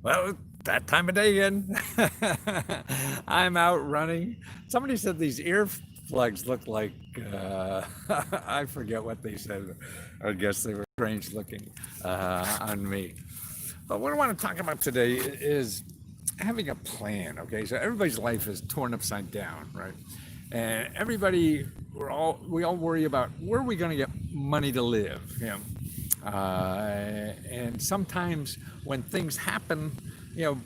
Well, that time of day again. I'm out running. Somebody said these earplugs look like, I forget what they said. I guess they were strange looking on me. But what I want to talk about today is having a plan. Okay, so everybody's life is torn upside down, right? And everybody, we all worry about where are we going to get money to live. And sometimes when things happen,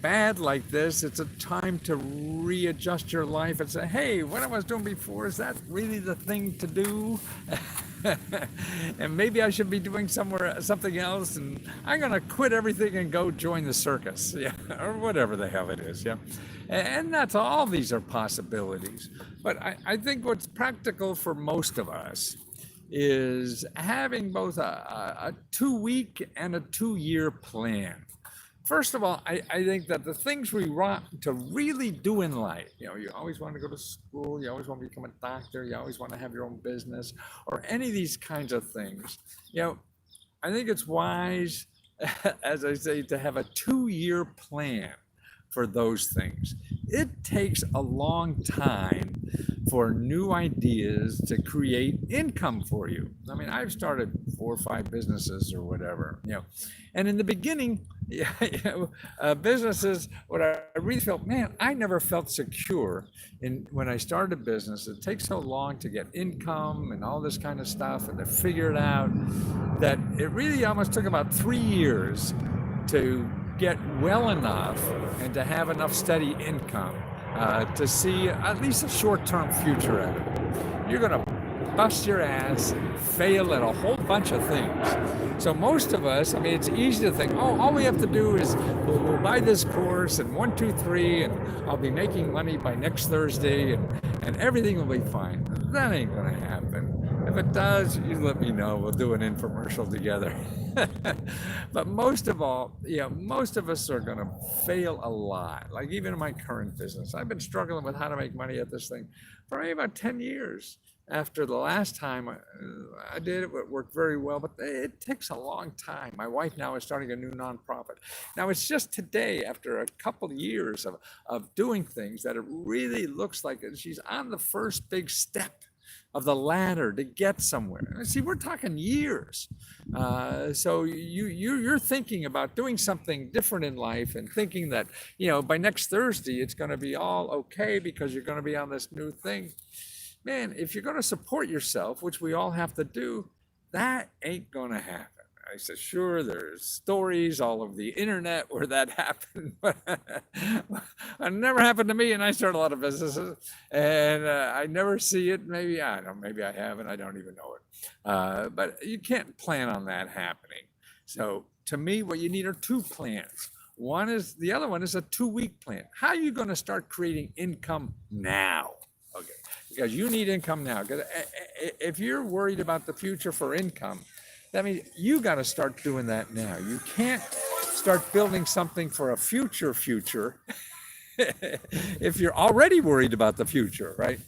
bad like this, it's a time to readjust your life and say, hey, what I was doing before, is that really the thing to do? And maybe I should be doing something else, and I'm going to quit everything and go join the circus, yeah, or whatever the hell it is, yeah. And that's all. These are possibilities. But I think what's practical for most of us is having both a 2 week and a 2 year plan. First of all, I think that the things we want to really do in life, you always want to go to school, you always want to become a doctor, you always want to have your own business, or any of these kinds of things. I think it's wise, as I say, to have a 2 year plan for those things. It takes a long time for new ideas to create income for you. I mean, I've started 4 or 5 businesses or whatever, and in the beginning, businesses, what I really felt, man, I never felt secure when I started a business. It takes so long to get income and all this kind of stuff and to figure it out that it really almost took about 3 years to get well enough and to have enough steady income to see at least a short-term future at it. You're going to bust your ass, fail at a whole bunch of things. So most of us, I mean, it's easy to think, oh, all we have to do is we'll buy this course and 1, 2, 3, and I'll be making money by next Thursday, and everything will be fine. That ain't going to happen. If it does, you let me know. We'll do an infomercial together. But most of all, most of us are going to fail a lot. Like even in my current business, I've been struggling with how to make money at this thing for maybe about 10 years. After the last time I did it, it worked very well, but it takes a long time. My wife now is starting a new nonprofit. Now it's just today, after a couple of years of doing things, that it really looks like she's on the first big step of the ladder to get somewhere. See, we're talking years. So you're thinking about doing something different in life and thinking that, by next Thursday, it's going to be all okay because you're going to be on this new thing. Man, if you're going to support yourself, which we all have to do, that ain't going to happen. I said, sure, there's stories all over the internet where that happened, but it never happened to me. And I started a lot of businesses, and I never see it. Maybe I don't know. Maybe I haven't. I don't even know it. But you can't plan on that happening. So to me, what you need are 2 plans. The other one is a 2 week plan. How are you going to start creating income now? Okay, because you need income now. Because if you're worried about the future for income, that means you got to start doing that now. You can't start building something for a future if you're already worried about the future, right?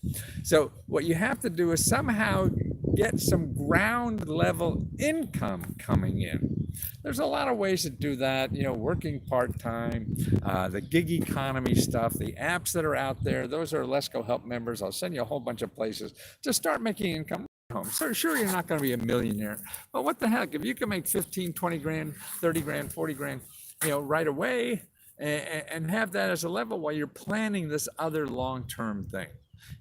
So what you have to do is somehow get some ground level income coming in. There's a lot of ways to do that, working part-time, the gig economy stuff, the apps that are out there. Those are Let's Go Help members. I'll send you a whole bunch of places to start making income. Home. So sure, you're not going to be a millionaire, but what the heck, if you can make 15, 20 grand, 30 grand, 40 grand, right away, and have that as a level while you're planning this other long-term thing.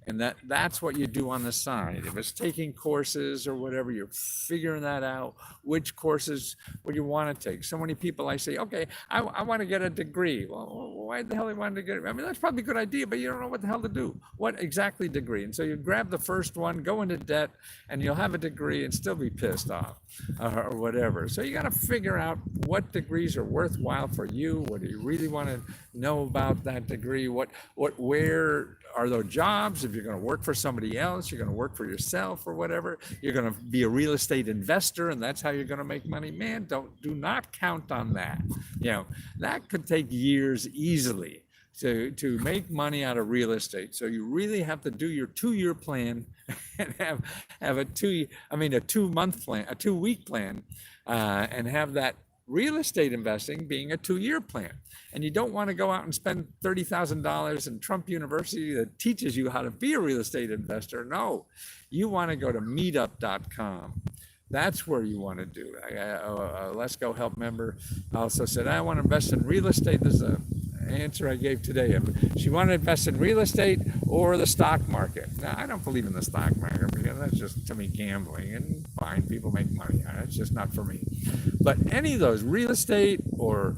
And that's what you do on the side. If it's taking courses or whatever, you're figuring that out, which courses would you want to take. So many people, I say, okay, I want to get a degree. Well, why the hell do you want to get it? I mean, that's probably a good idea, but you don't know what the hell to do. What exactly degree? And so you grab the first one, go into debt, and you'll have a degree and still be pissed off or whatever. So you got to figure out what degrees are worthwhile for you. What do you really want to know about that degree? Where are those jobs? If you're going to work for somebody else, you're going to work for yourself or whatever, you're going to be a real estate investor and that's how you're going to make money. Man, do not count on that. That could take years easily to make money out of real estate. So you really have to do your 2-year plan and have a 2-month plan, a 2-week plan, and have that real estate investing being a 2-year plan. And you don't want to go out and spend $30,000 in Trump University that teaches you how to be a real estate investor. No, you want to go to meetup.com. That's where you want to do. Let's Go Help member also said, I want to invest in real estate. This is an answer I gave today. She wanted to invest in real estate or the stock market. Now, I don't believe in the stock market because that's just, to me, gambling, and fine, people make money on it. It's just not for me. But any of those, real estate or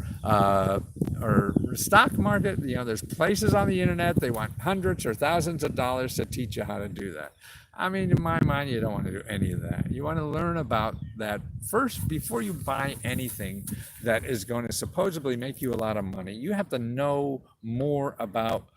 stock market, there's places on the internet, they want hundreds or thousands of dollars to teach you how to do that. I mean, in my mind, you don't want to do any of that. You want to learn about that first before you buy anything that is going to supposedly make you a lot of money. You have to know more about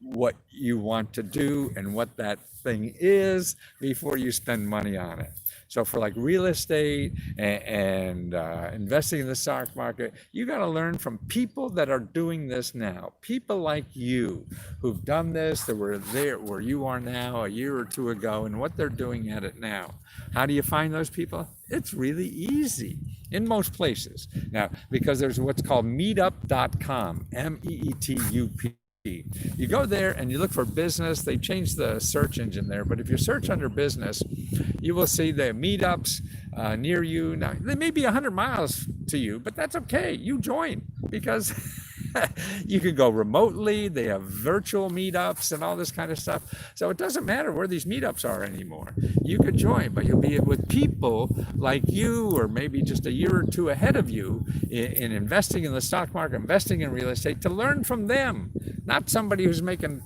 what you want to do and what that thing is before you spend money on it. So for like real estate and investing in the stock market, you got to learn from people that are doing this now. People like you who've done this, that were there where you are now a year or two ago, and what they're doing at it now. How do you find those people? It's really easy in most places. Now, because there's what's called meetup.com, MEETUP. You go there and you look for business. They changed the search engine there, but if you search under business, you will see the meetups near you. Now, they may be 100 miles to you, but that's okay. You join, because you can go remotely. They have virtual meetups and all this kind of stuff. So it doesn't matter where these meetups are anymore. You could join, but you'll be with people like you, or maybe just a year or two ahead of you in investing in the stock market, investing in real estate, to learn from them, not somebody who's making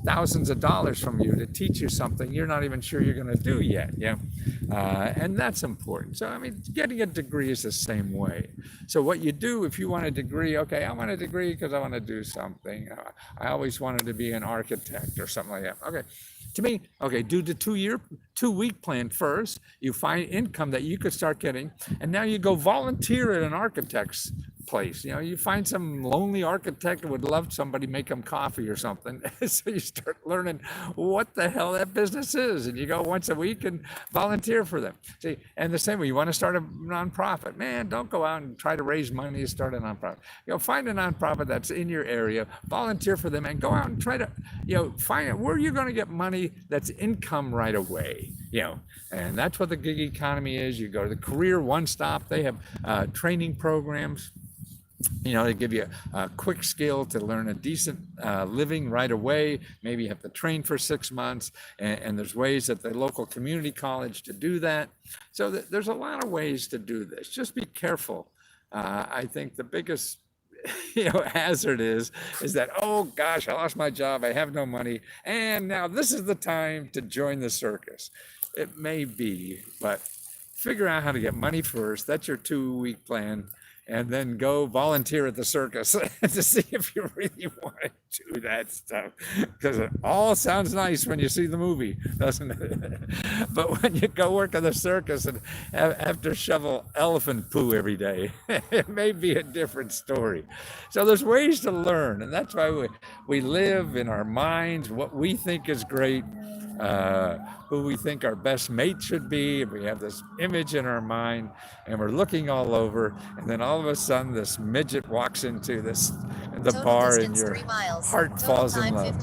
thousands of dollars from you to teach you something you're not even sure you're going to do yet. And that's important. So, I mean, getting a degree is the same way. So what you do if you want a degree, okay, I want a degree because I want to do something. I always wanted to be an architect or something like that. Okay. To me, okay, do the 2-week plan first. You find income that you could start getting, and now you go volunteer at an architect's place. You find some lonely architect who would love somebody make them coffee or something. So you start learning what the hell that business is, and you go once a week and volunteer for them. See, and the same way, you want to start a nonprofit. Man, don't go out and try to raise money to start a nonprofit. Find a nonprofit that's in your area, volunteer for them, and go out and try to, find out where you're going to get money that's income right away. And that's what the gig economy is. You go to the Career Onestop. They have training programs. They give you a quick skill to learn a decent living right away. Maybe you have to train for 6 months, and there's ways at the local community college to do that. So there's a lot of ways to do this. Just be careful. I think the biggest hazard is that, oh gosh, I lost my job, I have no money, and now this is the time to join the circus. It may be, but figure out how to get money first. That's your 2-week plan. And then go volunteer at the circus to see if you really want to do that stuff. Because it all sounds nice when you see the movie, doesn't it? But when you go work at the circus and have to shovel elephant poo every day, it may be a different story. So there's ways to learn, and that's why we live in our minds what we think is great, who we think our best mate should be. And we have this image in our mind, and we're looking all over, and then all of a sudden this midget walks into the bar, and your heart falls in love.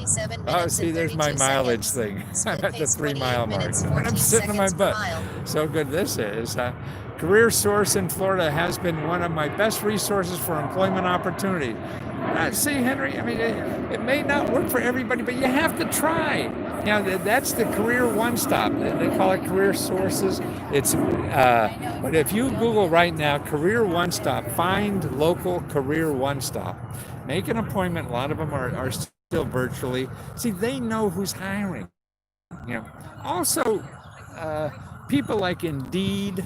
Oh, see, there's my mileage thing. I'm at the 3-mile mark, and I'm sitting on my butt. So good this is. Career Source in Florida has been one of my best resources for employment opportunity. See, Henry, I mean, it may not work for everybody, but you have to try. That's the Career Onestop. They call it Career Sources. But if you Google right now, Career Onestop, find local Career Onestop. Make an appointment. A lot of them are still virtually. See, they know who's hiring. Also, people like Indeed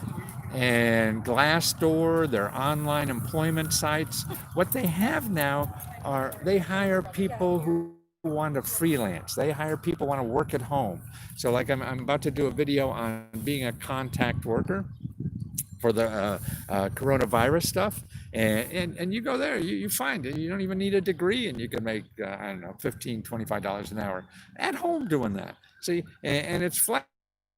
and Glassdoor, their online employment sites, what they have now are they hire people who want to freelance. They hire people who want to work at home. So like I'm about to do a video on being a contact worker for the coronavirus stuff. And you go there, you find it. You don't even need a degree, and you can make, $15, $25 an hour at home doing that. See, and it's flat.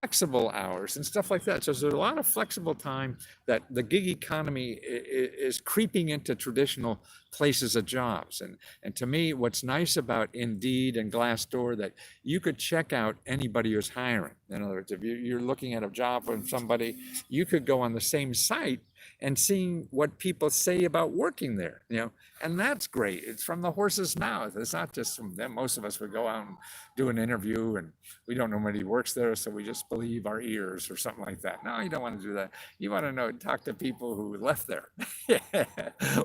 flexible hours and stuff like that. So there's a lot of flexible time that the gig economy is creeping into traditional places of jobs. And to me, what's nice about Indeed and Glassdoor, that you could check out anybody who's hiring. In other words, if you're looking at a job from somebody, you could go on the same site and seeing what people say about working there, and that's great. It's from the horse's mouth. It's not just from them. Most of us would go out and do an interview and we don't know anybody works there, so we just believe our ears or something like that. No, you don't want to do that. You want to talk to people who left there.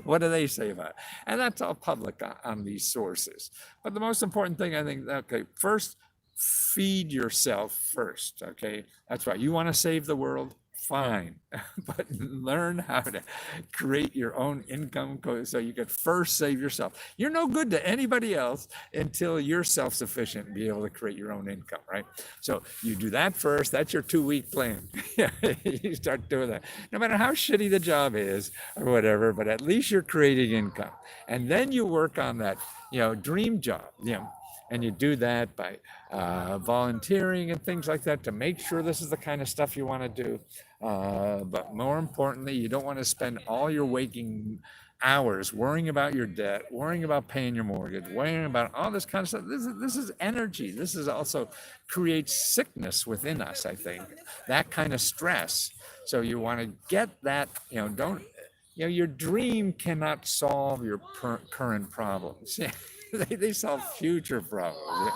What do they say about it? And that's all public on these sources. But the most important thing, I think, okay, first, feed yourself first. Okay, that's right. You want to save the world? Fine, but learn how to create your own income so you could first save yourself. You're no good to anybody else until you're self-sufficient and be able to create your own income, right? So you do that first. That's your 2-week plan. You start doing that, no matter how shitty the job is or whatever, but at least you're creating income. And then you work on that, dream job, and you do that by volunteering and things like that to make sure this is the kind of stuff you want to do. But more importantly, you don't want to spend all your waking hours worrying about your debt, worrying about paying your mortgage, worrying about all this kind of stuff. This is energy. This is also creates sickness within us, I think, that kind of stress. So you want to get that, your dream cannot solve your current problems. They solve future problems.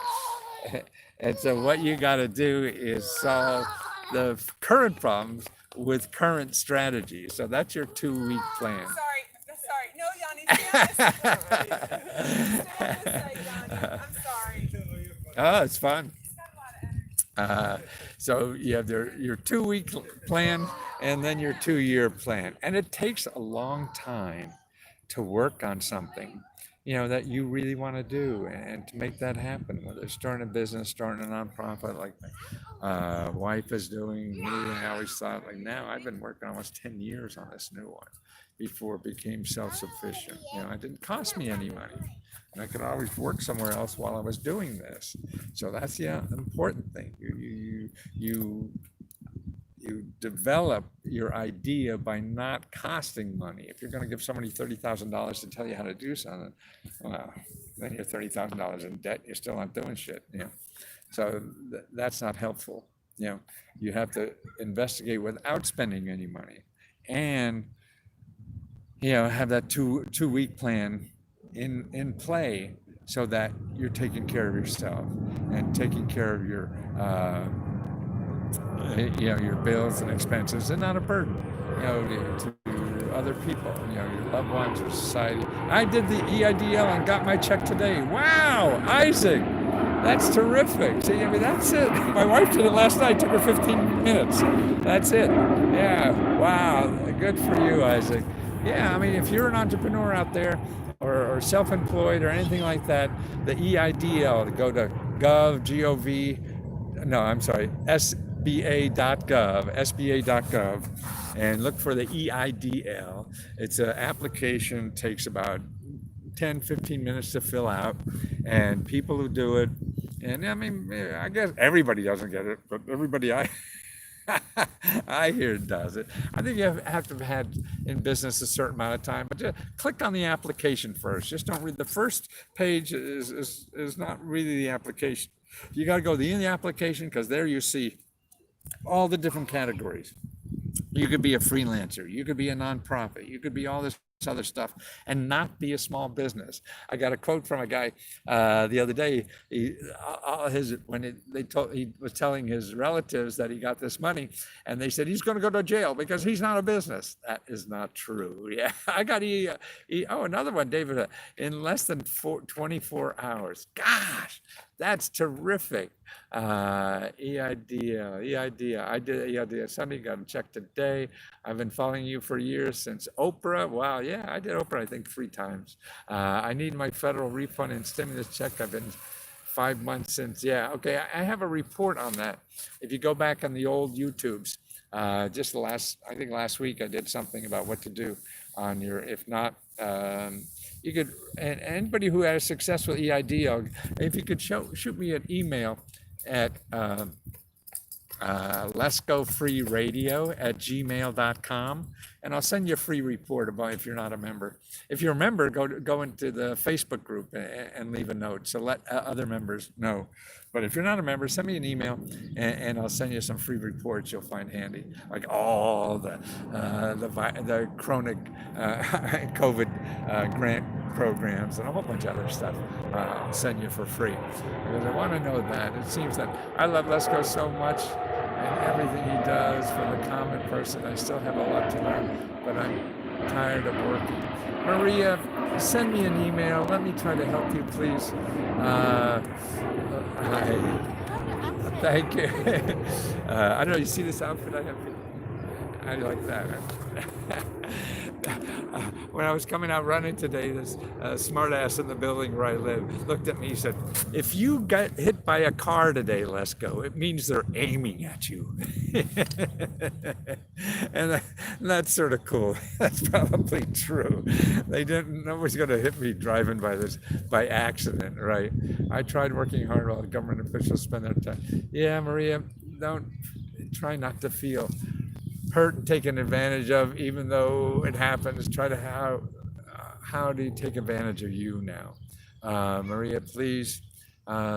And so what you got to do is solve the current problems with current strategies. So that's your 2-week plan. Sorry. No, Yanni, I'm sorry. Oh, it's fun. So you have your 2-week plan and then your 2-year plan. And it takes a long time to work on something, that you really want to do and to make that happen, whether it's starting a business, starting a nonprofit like my wife is doing, me, and I always thought, like, now I've been working almost 10 years on this new one before it became self-sufficient. It didn't cost me any money. And I could always work somewhere else while I was doing this. So that's the important thing. You develop your idea by not costing money. If you're going to give somebody $30,000 to tell you how to do something, well, then you're $30,000 in debt. You're still not doing shit. So that's not helpful. You have to investigate without spending any money, and have that 2-week plan in play so that you're taking care of yourself and taking care of your your bills and expenses, and not a burden, to other people, your loved ones or society. I did the EIDL and got my check today. Wow, Isaac, that's terrific. See, that's it. My wife did it last night. Took her 15 minutes. That's it. Yeah, wow, good for you, Isaac. Yeah, if you're an entrepreneur out there or self-employed or anything like that, the EIDL, go to SBA.gov, and look for the EIDL. It's an application, takes about 10-15 minutes to fill out, and people who do it, and I guess everybody doesn't get it, but everybody I hear does it. I think you have to have had in business a certain amount of time, but just click on the application first. Just don't read the first page. Is not really the application. You got to go in the application, because there you see all the different categories. You could be a freelancer, you could be a nonprofit, you could be all this other stuff and not be a small business. I got a quote from a guy the other day. He was telling his relatives that he got this money, and they said he's going to go to jail because he's not a business. That is not true. Yeah, I got another one, David, in less than 24 hours. Gosh, that's terrific. EIDL. I did EIDL Sunday, got a check today. I've been following you for years, since Oprah. Wow, yeah, I did Oprah, I think 3 times. I need my federal refund and stimulus check. I've been 5 months since. Yeah, okay, I have a report on that. If you go back on the old YouTubes, just last week I did something about what to do on your, if not, you could, and anybody who had a successful EIDL, if you could shoot me an email at letsgofreeradio@gmail.com, and I'll send you a free report about if you're not a member. If you're a member, go into the Facebook group and leave a note, so let other members know. But if you're not a member, send me an email, and I'll send you some free reports you'll find handy, like all the chronic COVID grant programs and a whole bunch of other stuff. I'll send you for free because I want to know that. It seems that I love Lesko so much and everything he does for the common person. I still have a lot to learn, but I'm tired of working. Maria, send me an email. Let me try to help you, please. Thank you. I don't know, you see this outfit I have? I like that. When I was coming out running today, this smart ass in the building where I live looked at me and said, "If you got hit by a car today, Lesko, it means they're aiming at you." And that's sort of cool. That's probably true. Nobody's going to hit me driving by accident, right? I tried working hard while government officials spend their time. Yeah, Maria, don't try not to feel hurt and taken advantage of, even though it happens. Try to how do you take advantage of you now? Maria, please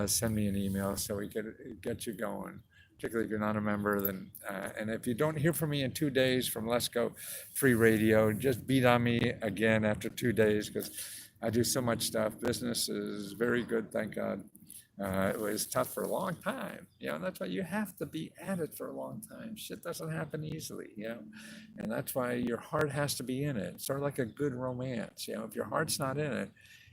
send me an email so we can get you going. Particularly if you're not a member, then and if you don't hear from me in 2 days from Lesko Free Radio, just beat on me again after 2 days, because I do so much stuff. Business is very good, thank God. It was tough for a long time, and that's why you have to be at it for a long time. Shit doesn't happen easily, and that's why your heart has to be in it. It's sort of like a good romance, if your heart's not in it,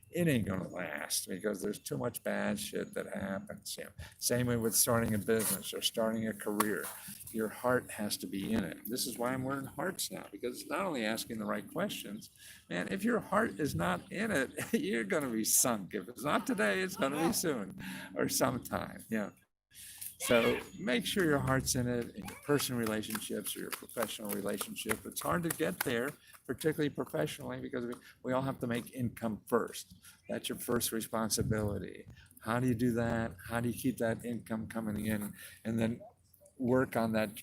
it ain't gonna last, because there's too much bad shit that happens. Same way with starting a business or starting a career. Your heart has to be in it. This is why I'm wearing hearts now, because it's not only asking the right questions. Man, if your heart is not in it, you're gonna be sunk. If it's not today, it's gonna be soon or sometime. So make sure your heart's in it, in your personal relationships or your professional relationship. It's hard to get there, particularly professionally, because we all have to make income first. That's your first responsibility. How do you do that? How do you keep that income coming in? And then work on that,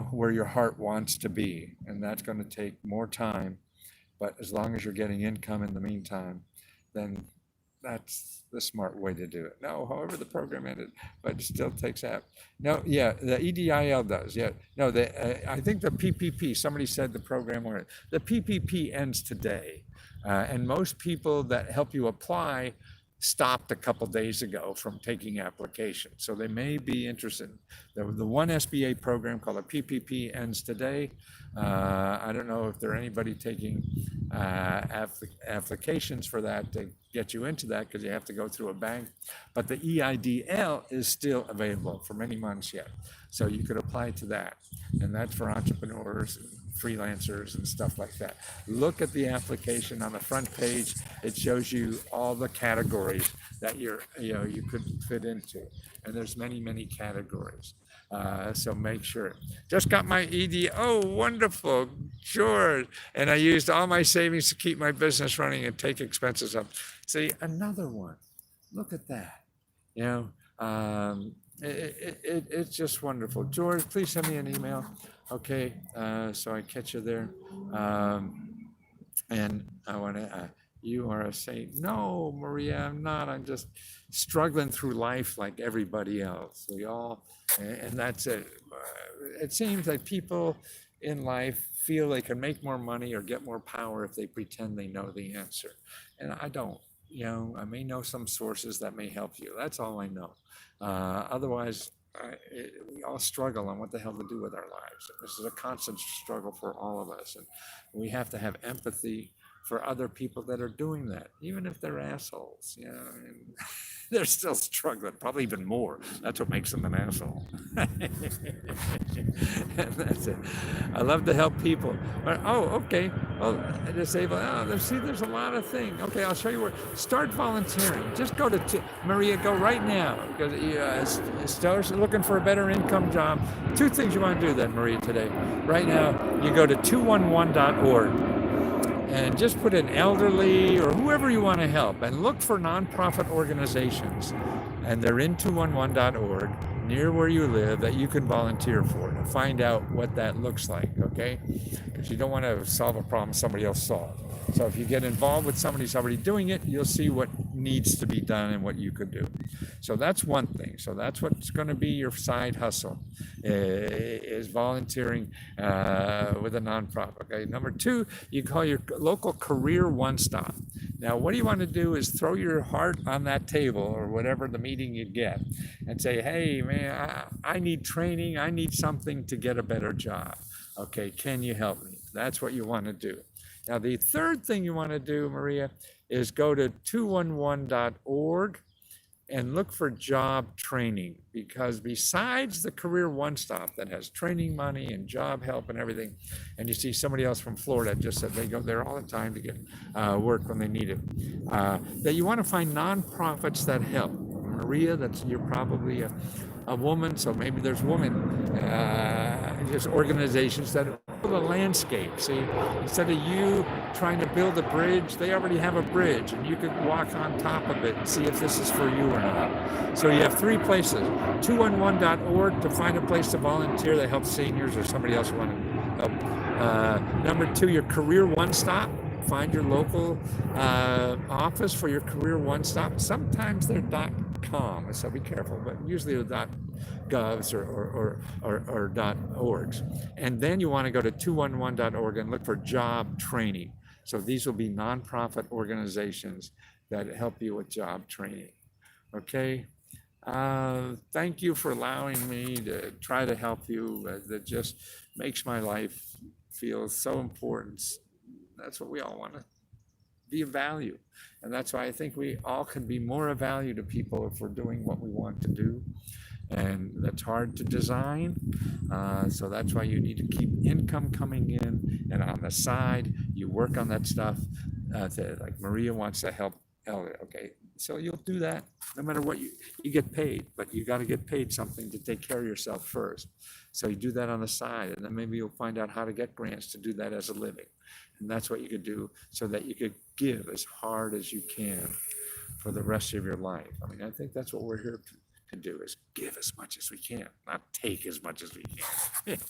where your heart wants to be. And that's going to take more time. But as long as you're getting income in the meantime, then that's the smart way to do it. No, however the program ended, but it still takes that. No, yeah, the EIDL does. Yeah, no, I think the PPP. Somebody said the program where the PPP ends today, and most people that help you apply stopped a couple days ago from taking applications, so they may be interested. The one SBA program called a PPP ends today. I don't know if there are anybody taking applications for that to get you into that, because you have to go through a bank. But the EIDL is still available for many months yet, so you could apply to that, and that's for entrepreneurs and freelancers and stuff like that. Look at the application on the front page. It shows you all the categories that you could fit into, and there's many categories. So make sure. Just got my ED. Oh, wonderful, sure. And I used all my savings to keep my business running and take expenses up. See, another one. Look at that. It's just wonderful. George, please send me an email. Okay, so I catch you there. And I want to, you are a saint. No, Maria, I'm not. I'm just struggling through life like everybody else. We all, and that's it. It seems like people in life feel they can make more money or get more power if they pretend they know the answer. And I don't. I may know some sources that may help you. That's all I know. Otherwise, we all struggle on what the hell to do with our lives. This is a constant struggle for all of us. And we have to have empathy for other people that are doing that, even if they're assholes. And they're still struggling, probably even more. That's what makes them an asshole. That's it. I love to help people. But, okay. Oh, disabled. Oh, there's a lot of things. Okay, I'll show you where. Start volunteering. Just go to Maria. Go right now, because start looking for a better income job. 2 things you want to do then, Maria, today. Right now, you go to 211.org. And just put in elderly or whoever you want to help, and look for nonprofit organizations and they're in 211.org near where you live that you can volunteer for to find out what that looks like, okay? Because you don't want to solve a problem somebody else solved. So if you get involved with somebody who's already doing it, you'll see what needs to be done and what you could do. So that's one thing. So that's what's going to be your side hustle, is volunteering with a nonprofit. Okay. Number two, you call your local career one-stop. Now, what you want to do is throw your heart on that table or whatever the meeting you get and say, hey, man, I need training. I need something to get a better job. Okay, can you help me? That's what you want to do. Now, the third thing you want to do, Maria, is go to 211.org and look for job training, because besides the Career One Stop that has training money and job help and everything, and you see somebody else from Florida just said they go there all the time to get work when they need it, that you want to find nonprofits that help. Maria, you're probably a woman, so maybe there's women, just organizations that build a landscape. See, instead of you trying to build a bridge, they already have a bridge, and you could walk on top of it and see if this is for you or not. So you have three places: 211.org to find a place to volunteer that helps seniors or somebody else want to help. Number two, your Career One Stop. Find your local office for your Career One Stop. Sometimes they're .com, so be careful, but usually they're .govs or .orgs. And then you want to go to 211.org and look for job training. So these will be nonprofit organizations that help you with job training. Okay? Thank you for allowing me to try to help you. That just makes my life feel so important. That's what we all want to be of value. And that's why I think we all can be more of value to people if we're doing what we want to do. And that's hard to design. So that's why you need to keep income coming in. And on the side, you work on that stuff. Like Maria wants to help Elliot. Okay, so you'll do that no matter what you get paid, but you got to get paid something to take care of yourself first. So you do that on the side, and then maybe you'll find out how to get grants to do that as a living. And that's what you could do so that you could give as hard as you can for the rest of your life. I mean, I think that's what we're here to do, is give as much as we can, not take as much as we can.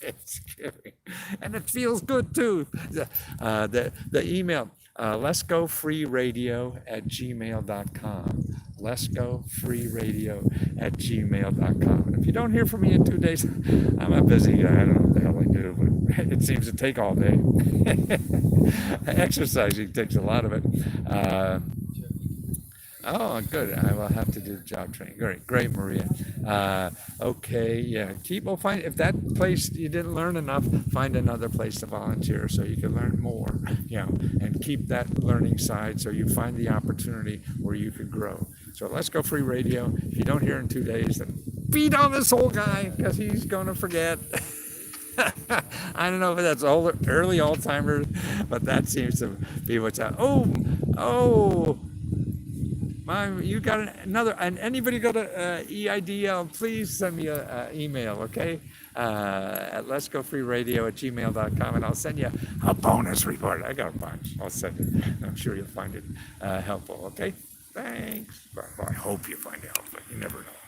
It's giving. And it feels good too. The email, letsgofreeradio@gmail.com. letsgofreeradio@gmail.com. And if you don't hear from me in 2 days, I'm a busy guy. I don't know what the hell I do, but it seems to take all day. Exercising takes a lot of it. Oh, good. I will have to do job training. Great, Maria. Okay, yeah. Find, if that place you didn't learn enough, find another place to volunteer so you can learn more, and keep that learning side so you find the opportunity where you could grow. So Let's Go Free Radio. If you don't hear in 2 days, then beat on this old guy, because he's going to forget. I don't know if that's early Alzheimer's, but that seems to be what's out. Oh. You got another, and anybody go to EIDL, please send me an email, okay? At letsgofreeradio@gmail.com, and I'll send you a bonus report. I got a bunch. I'll send it. I'm sure you'll find it helpful, okay? Thanks. I hope you find it helpful. You never know.